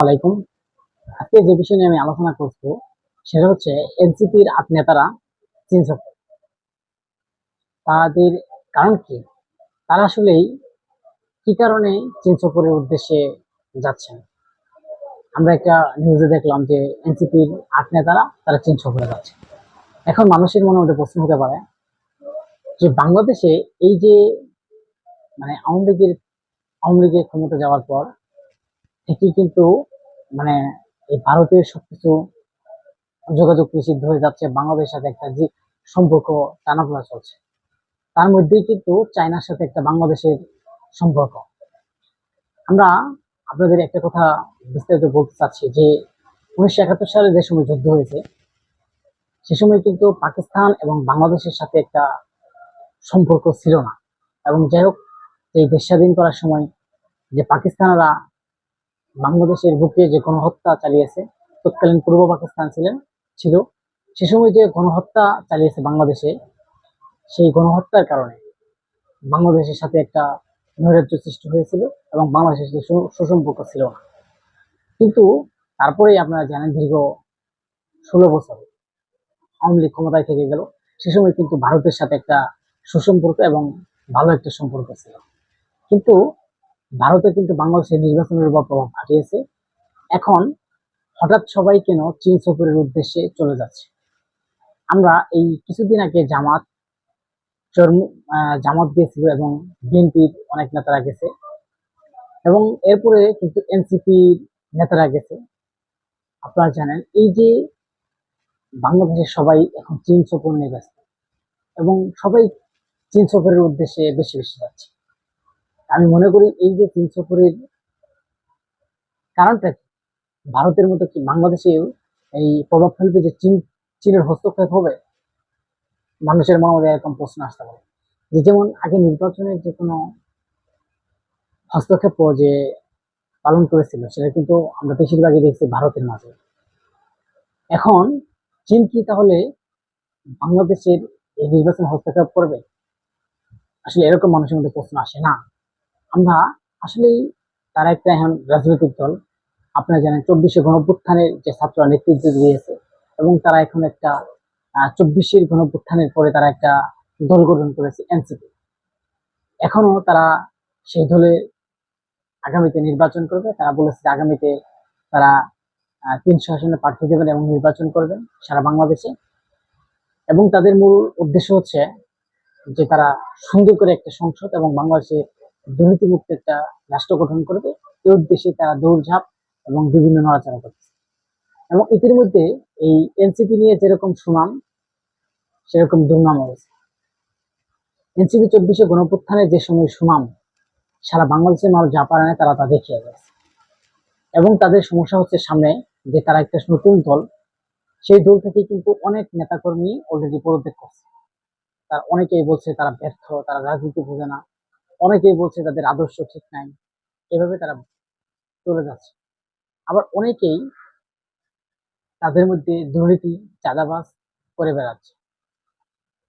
আলাইকুম। আজকে যে বিষয় নিয়ে আমি আলোচনা করব সেটা হচ্ছে এনসিপির আট নেতারা চীন সফর। তাদের কারণ কি? তারা আসলেই কি কারণে চীন সফরের উদ্দেশ্যে যাচ্ছেন? আমরা একটা নিউজে দেখলাম যে এনসিপির আট নেতারা তারা চীন সফরে যাচ্ছে। এখন মানুষের মনে মধ্যে প্রশ্ন হতে পারে যে বাংলাদেশে এই যে মানে আওয়ামী লীগের ক্ষমতা যাওয়ার পর থেকেই কিন্তু মানে এই ভারতের সবকিছু যোগাযোগ নিষিদ্ধ হয়ে যাচ্ছে, বাংলাদেশের সাথে একটা যে সম্পর্ক টানাপোড়া চলছে। তার মধ্যেই কিন্তু চায়নার সাথে একটা বাংলাদেশের সম্পর্ক। আমরা আপনাদের একটা কথা বিস্তারিত বলতে চাচ্ছি যে 1971 সালে যে সময় যুদ্ধ হয়েছে সে সময় কিন্তু পাকিস্তান এবং বাংলাদেশের সাথে একটা সম্পর্ক ছিল না। এবং যাই হোক, এই দেশ স্বাধীন করার সময় যে পাকিস্তানরা বাংলাদেশের বুকে যে গণহত্যা চালিয়েছে, তৎকালীন পূর্ব পাকিস্তান ছিল, সে সময় যে গণহত্যা চালিয়েছে বাংলাদেশে, সেই গণহত্যার কারণে বাংলাদেশের সাথে একটা নৈরাজ্য সৃষ্টি হয়েছিল এবং বাংলাদেশের সাথে সুসম্পর্ক ছিল না। কিন্তু তারপরে আপনারা জানেন দীর্ঘ 16 বছর আওয়ামী লীগ ক্ষমতায় থেকে গেল। সে সময় কিন্তু ভারতের সাথে একটা সুসম্পর্ক এবং ভালো একটা সম্পর্ক ছিল। কিন্তু ভারতে কিন্তু বাংলাদেশের নির্বাচনের উপর প্রভাব খাটিয়েছে। এখন হঠাৎ সবাই কেন চীন সফরের উদ্দেশ্যে চলে যাচ্ছে? আমরা এই কিছুদিন আগে জামাত গেছিল এবং বিএনপির অনেক নেতারা গেছে এবং এরপরে কিন্তু এনসিপি নেতারা গেছে। আপনারা জানেন এই যে বাংলাদেশের সবাই এখন চীন সফর নিয়ে ব্যস্ত এবং সবাই চীন সফরের উদ্দেশ্যে বেশি বেশি যাচ্ছে। আমি মনে করি এই যে চীন সফরের কারণটা কি? ভারতের মতো কি বাংলাদেশেও এই প্রভাব ফেলবে যে চীনের হস্তক্ষেপ হবে? মানুষের মনে এরকম প্রশ্ন আসতে পারে। যে যেমন আগে নির্বাচনের যে কোনো হস্তক্ষেপ যে পালন করেছিল সেটা কিন্তু আমরা বেশিরভাগই দেখছি ভারতের মাঝে। এখন চীন কি তাহলে বাংলাদেশের এই নির্বাচন হস্তক্ষেপ করবে? আসলে এরকম মানুষের মধ্যে প্রশ্ন আসে না। আমরা আসলেই তারা একটা এখন রাজনৈতিক দল। আপনারা জানেন 24শে গণঅভ্যুত্থানের যে ছাত্ররা নেতৃত্ব দিয়েছে এবং তারা এখন একটা 24শের গণঅভ্যুত্থানের পরে তারা একটা দল গঠন করেছে এনসিপি। এখনো তারা সেই দলে আগামীতে নির্বাচন করবে। তারা বলেছে যে আগামীতে তারা 300 আসনে প্রার্থী দেবেন এবং নির্বাচন করবেন সারা বাংলাদেশে। এবং তাদের মূল উদ্দেশ্য হচ্ছে যে তারা সুন্দর করে একটা সংসদ এবং বাংলাদেশে দুর্নীতিমুক্ত একটা রাষ্ট্র গঠন করবে। এই উদ্দেশ্যে তারা দৌড়ঝাঁপ এবং বিভিন্ন নড়াচড়া করছে। এবং এটির মধ্যে এই এনসিপি নিয়ে যেরকম সুনাম সেরকম দুর্নাম হয়েছে। এনসিপি 24শে গণঅভ্যুত্থানের যে সময় সুনাম সারা বাংলাদেশের মানুষ যা পারে না তারা তা দেখিয়ে গেছে। এবং তাদের সমস্যা হচ্ছে সামনে যে তারা একটা নতুন দল, সেই দল থেকে কিন্তু অনেক নেতাকর্মী অলরেডি পদত্যাগ করছে। তার অনেকেই বলছে তারা ব্যর্থ, তারা রাজনীতি বোঝে না, অনেকেই বলছে তাদের আদর্শ ঠিক নাই, এভাবে তারা চলে যাচ্ছে। আবার অনেকেই তাদের মধ্যে দুর্নীতি, চাঁদাবাজ করে বেড়াচ্ছে।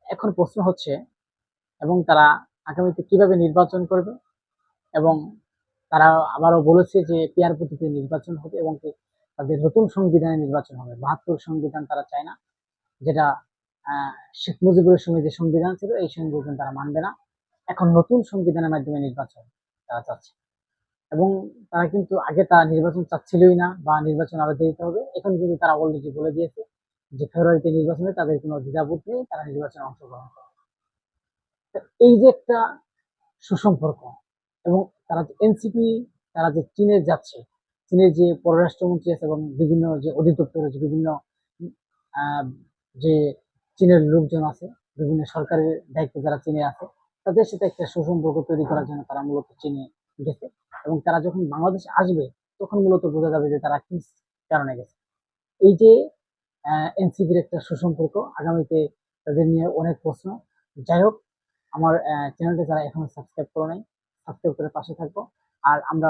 এখন প্রশ্ন হচ্ছে এবং তারা আগামীতে কিভাবে নির্বাচন করবে? এবং তারা আবারও বলেছে যে পেয়ার পদ্ধতিতে নির্বাচন হবে এবং তাদের নতুন সংবিধানে নির্বাচন হবে। 72 সংবিধান তারা চায় না, যেটা শেখ মুজিবুরের সময় যে সংবিধান ছিল এই সংবিধান তারা মানবে না। এখন নতুন সংবিধানের মাধ্যমে নির্বাচন তারা চাচ্ছে। এবং তারা কিন্তু আগে তারা নির্বাচন চাচ্ছিলই না বা নির্বাচন আরো দেরিতে হবে। এখন কিন্তু তারা অলরেডি বলে দিয়েছে যে ফেব্রুয়ারিতে নির্বাচনে তাদের কোনো দ্বিধাবোধ নেই, তারা নির্বাচনে অংশগ্রহণ করবে। এই যে একটা সুসম্পর্ক এবং তারা যে এনসিপি, তারা যে চীনে যাচ্ছে, চীনের যে পররাষ্ট্রমন্ত্রী আছে এবং বিভিন্ন যে অধিদপ্তর আছে, বিভিন্ন আহ, যে চীনের লোকজন আছে, বিভিন্ন সরকারের দায়িত্বে যারা চীনে আছে, তাদের সাথে একটা সুসম্পর্ক তৈরি করার জন্য তারা মূলত চীনে গেছে। এবং তারা যখন বাংলাদেশে আসবে তখন মূলত বোঝা যাবে যে তারা কি কারণে গেছে। এই যে এনসিপির একটা সুসম্পর্ক, আগামীতে তাদের নিয়ে অনেক প্রশ্ন। যাই হোক, আমার চ্যানেলটা যারা এখনো সাবস্ক্রাইব করে নাই, সাবস্ক্রাইব করে পাশে থাকবো। আর আমরা